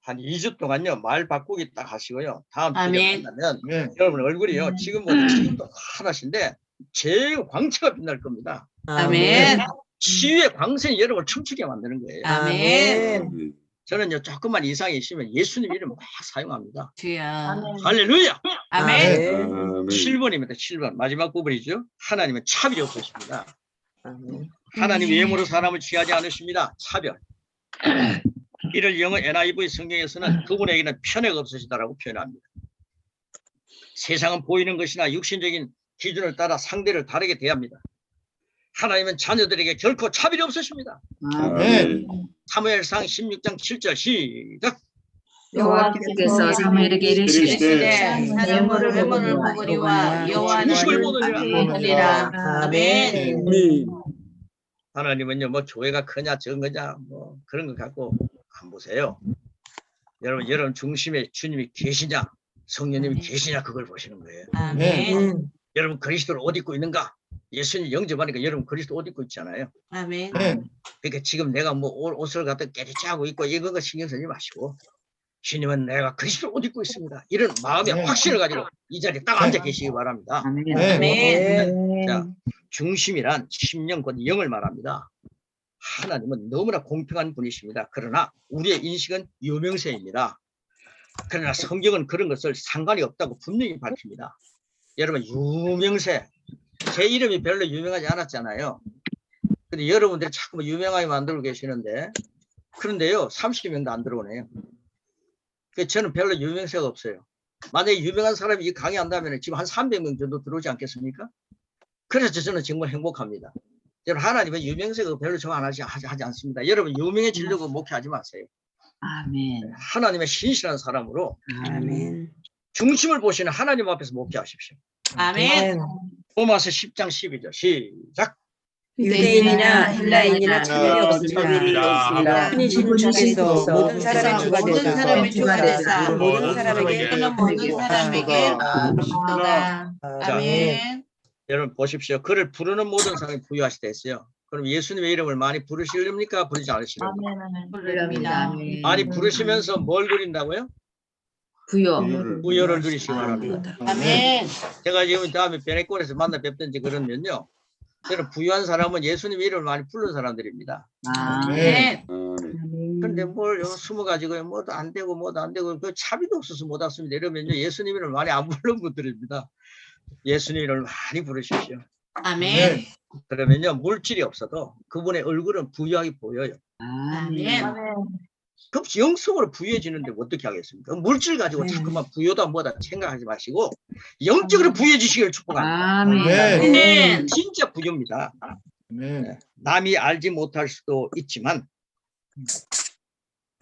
한 2주 동안요. 말 바꾸기 딱 하시고요. 다음 주에 아멘. 만나면 아멘. 여러분 얼굴이요. 지금보다 지금도 하나신데 제일 광채가 빛날 겁니다. 아멘. 치유의 광선이 여러분을 춤추게 만드는 거예요. 아멘. 저는요. 조금만 이상이 있으면 예수님 이름 막 사용합니다. 주여. 할렐루야. 아멘. 7번입니다. 7번. 마지막 부분이죠. 하나님은 차별이 없으십니다. 하나님 외모로 사람을 취하지 않으십니다. 차별. 이를 영어 NIV 성경에서는 그분에게는 편애가 없으시다라고 표현합니다. 세상은 보이는 것이나 육신적인 기준을 따라 상대를 다르게 대합니다. 하나님은 자녀들에게 결코 차별이 없으십니다. 아멘. 사무엘상 16장 7절 시작. 여호와께서 사무엘에게 이르시되 이르시되 사람을 외모를 보거니와 여호와를 중심을 보느니라. 보느니라. 아멘. 하나님은요, 뭐 조회가 크냐 적느냐 뭐 그런 것 갖고 안 보세요. 여러분 중심에 주님이 계시냐, 성령님이 계시냐 그걸 보시는 거예요. 아멘. 여러분 그리스도를 옷 입고 있는가? 예수님 영접하니까 여러분 그리스도 옷 입고 있잖아요. 아멘. 그러니까 지금 내가 뭐 옷을 갖다 깨리짜고 입고 이런 거 신경 쓰지 마시고 주님은 내가 그리스도 옷 입고 있습니다. 이런 마음의 확신을 가지고 이 자리에 딱 앉아 계시기 바랍니다. 아멘. 자, 중심이란 심령 곧 영을 말합니다. 하나님은 너무나 공평한 분이십니다. 그러나 우리의 인식은 유명세입니다. 그러나 성경은 그런 것을 상관이 없다고 분명히 밝힙니다. 여러분 유명세, 제 이름이 별로 유명하지 않았잖아요. 근데 여러분들이 자꾸 유명하게 만들고 계시는데 그런데요 30명도 안 들어오네요. 저는 별로 유명세가 없어요. 만약에 유명한 사람이 이 강의한다면 지금 한 300명 정도 들어오지 않겠습니까? 그래서 저는 정말 행복합니다. 여러분 하나님은 유명세가 별로 정 안 하지 않습니다. 여러분 유명해지려고 목회하지 마세요. 아멘. 하나님의 신실한 사람으로 아멘. 중심을 보시는 하나님 앞에서 목회하십시오. 아멘. 로마서 10장 12절 시작. 유대인이나 헬라인이나 차별이 없습니다. 없습니다. 신이신 주께서 모든 사람의 주가 모든 되사 사람의 주가 되사 모든 사람에게 그는 모든 사람에게 주시도다. 아멘. 여러분 보십시오. 그를 부르는 모든 사람이 부유하시다 했어요. 그럼 예수님의 이름을 많이 부르시렵니까? 부르지 않으시렵니까? 부릅니다. 많이 부르시면서 뭘 누린다고요? 부여. 부여를 누리시기 바랍니다. 아멘. 제가 지금 다음에 베네골에서 만나 뵙든지 그러면요. 저는 부유한 사람은 예수님의 이름을 많이 부르는 사람들입니다. 아멘. 그런데 뭘 숨어가지고 뭐도 안 되고 뭐도 안 되고 그 차비도 없어서 못 왔습니다. 이러면요. 예수님 이름을 많이 안 부르는 분들입니다. 예수님 이름을 많이 부르십시오. 아멘. 그러면요. 물질이 없어도 그분의 얼굴은 부유하게 보여요. 아멘. 그럼 영성으로 부유해지는데 어떻게 하겠습니까? 물질 가지고 자꾸만 부유다 뭐다 생각하지 마시고 영적으로 부유해지시기를 축복합니다. 아멘. 진짜 부유입니다. 아멘. 남이 알지 못할 수도 있지만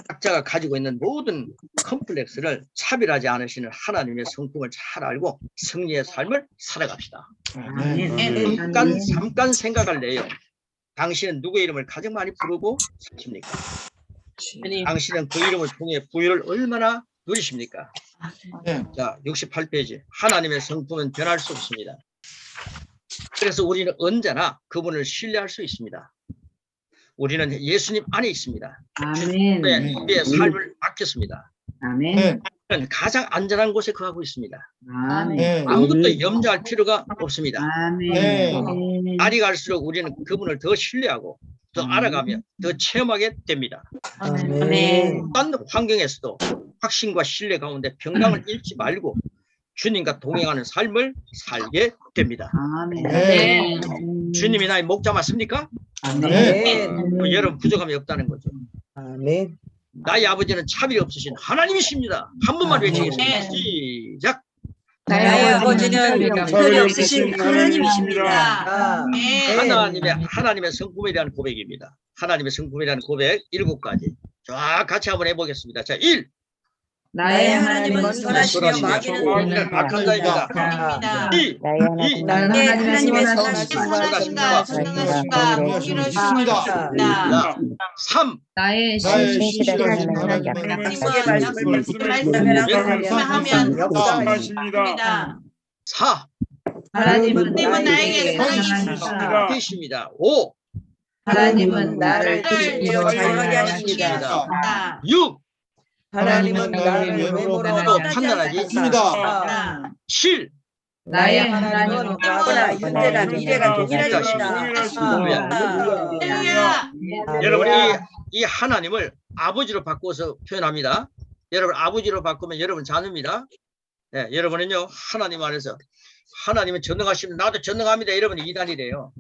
각자가 가지고 있는 모든 컴플렉스를 차별하지 않으시는 하나님의 성품을 잘 알고 승리의 삶을 살아갑시다. 아멘. 잠깐 생각할래요. 당신은 누구의 이름을 가장 많이 부르고 사십니까? 당신은 그 이름을 통해 부유를 얼마나 누리십니까? 자, 68페이지. 하나님의 성품은 변할 수 없습니다. 그래서 우리는 언제나 그분을 신뢰할 수 있습니다. 우리는 예수님 안에 있습니다. 주님의 우리의 삶을 맡겼습니다. 아멘. 우리는 가장 안전한 곳에 거하고 있습니다. 아멘. 아무것도 염려할 필요가 없습니다. 아멘. 날이 갈수록 우리는 그분을 더 신뢰하고 더 알아가며 더 체험하게 됩니다. 아멘. 어떤 환경에서도 확신과 신뢰 가운데 평강을 잃지 말고 주님과 동행하는 삶을 살게 됩니다. 아멘. 주님이 나의 목자 맞습니까? 아멘. 여러분 부족함이 없다는 거죠. 아멘. 나의 아버지는 차별이 없으신 하나님이십니다. 한 번만 외치겠습니다. 시작. 나의 아버지는 차별이 없으신 하나님이십니다. 아멘. 하나님의 성품에 대한 고백입니다. 하나님의 성품에 대한 고백 7가지. 쫙 같이 한번 해보겠습니다. 자, 1. 나의 하나님은 선하시며 마귀는 악한 자입니다. 아닙니다. 나의 하나님의 선하심과 전능하심과 공의로우심을 믿습니다. 자, 3. 나의 나의 신실하신 하나님은 약속의 말씀을 하면 역사하십니다. 4. 하나님은 나에게 사랑하십니다. 뜻입니다. 5. 하나님은 나를 나를 지어 자유하게 하십니다. 하십니다. 6. 하나님은 나를 외모로 판단하지 있습니다. 7. 나의 하나님은 과거나 현재나 미래가 동일하십니다. 할렐루야. 여러분 이 하나님을 아버지로 바꿔서 표현합니다. 여러분 아버지로 바꾸면 여러분 자녀입니다. 네, 여러분은요 하나님 안에서 하나님은 전능하시면 나도 전능합니다. 여러분이 이단이래요.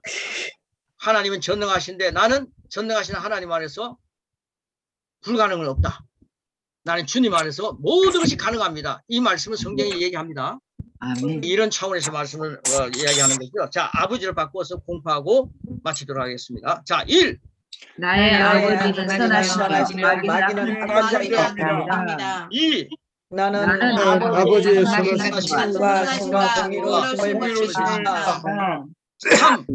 하나님은 전능하신데 나는 전능하신 하나님 안에서 불가능은 없다. 나는 주님 안에서 모든 것이 가능합니다. 이 말씀은 성경이 얘기합니다. 이런 차원에서 말씀을 이야기하는 거죠. 자, 아버지를 바꿔서 공부하고 마치도록 하겠습니다. 자, 1. 나의 아버지는 선하시며 마귀는 악한 자입니다. 2. 나는 아버지의 선하심과 신과 공의로우심을 믿습니다. 3.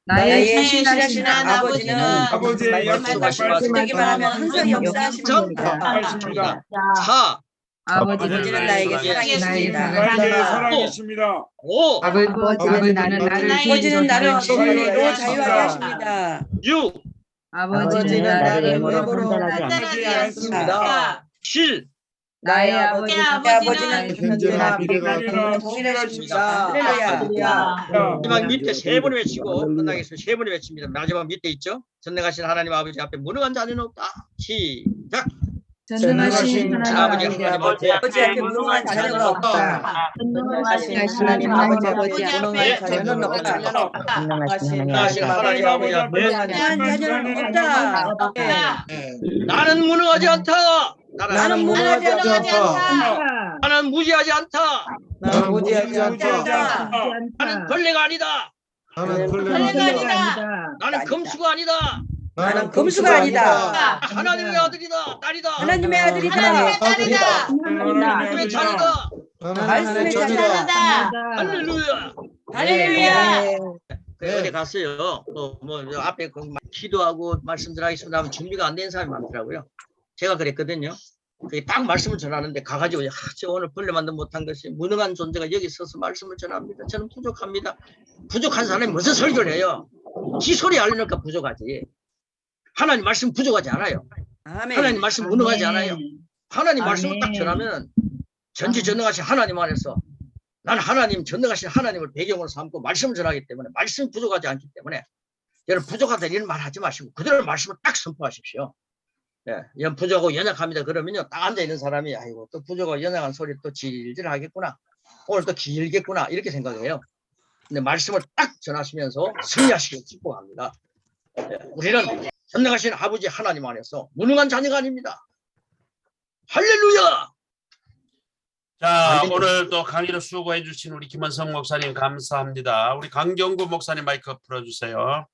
나의 신실하신 아버지는 아버지의 말씀하시기만 하면 항상 역사하십니다. 4. 아버지는 나에게 사랑이십니다. 나에게 사랑이십니다. 5. 아버지는 아버지는 나를 어둠으로 자유하게 하십니다. 6. 아버지는 나를 외모로 판단하지 않습니다. 7. 나의 아버지는 현재나 미래가 미래가 동일하십니다. 할렐루야. 마지막 밑에 세 번 외치고 끝나겠습니다. 세 번 외칩니다. 마지막 밑에 있죠? 전능하신 하나님 아버지 앞에 무능한 자는 없다. 시작. 전능하신 아버지 하나님 하나님 앞에 아버지 앞에 무능한 자녀가 없다. 전능하신 하나님 아버지 앞에 무능한 자녀는 없다. 전능하신 하나님 아버지 앞에 무능한 자녀는 없다. 나는 무능하지 않다. 나는 무능하지 않다. 나는 무지하지 않다. 나는 무지하지 않다. 나는 벌레가 아니다. 나는 벌레가 아니다. 나는 검수가 아니다. 나는 검수가 아니다. 하나님의 아들이다. 딸이다. 하나님의 아들이다. 하나님의 자녀다. 말씀의 자녀다. 할렐루야. 할렐루야. 어디 갔어요. 뭐 앞에 기도하고 말씀들 하겠습니다 하면 준비가 안 된 사람이 많더라고요. 제가 그랬거든요. 그게 딱 말씀을 전하는데 가가지고 저 오늘 벌레만도 못한 것이 무능한 존재가 여기 서서 말씀을 전합니다. 저는 부족합니다. 부족한 사람이 무슨 설교를 해요. 지 소리 알려니까 부족하지. 하나님 말씀 부족하지 않아요. 하나님 말씀 무능하지 않아요. 하나님 말씀을 딱 전하면 전지전능하신 하나님 안에서 나는 하나님 전능하신 하나님을 배경으로 삼고 말씀을 전하기 때문에 말씀이 부족하지 않기 때문에 여러분 부족하다 이런 말 하지 마시고 그대로 말씀을 딱 선포하십시오. 예, 부족하고 연약합니다. 그러면요, 딱 앉아있는 사람이, 아이고, 또 부족하고 연약한 소리 또 질질 하겠구나. 오늘 또 길겠구나. 이렇게 생각해요. 근데 말씀을 딱 전하시면서 승리하시길 축복합니다. 예, 우리는 전능하신 아버지 하나님 안에서 무능한 자녀가 아닙니다. 할렐루야! 자, 오늘 또 강의를 수고해 주신 우리 김원성 목사님 감사합니다. 우리 강경구 목사님 마이크 풀어주세요.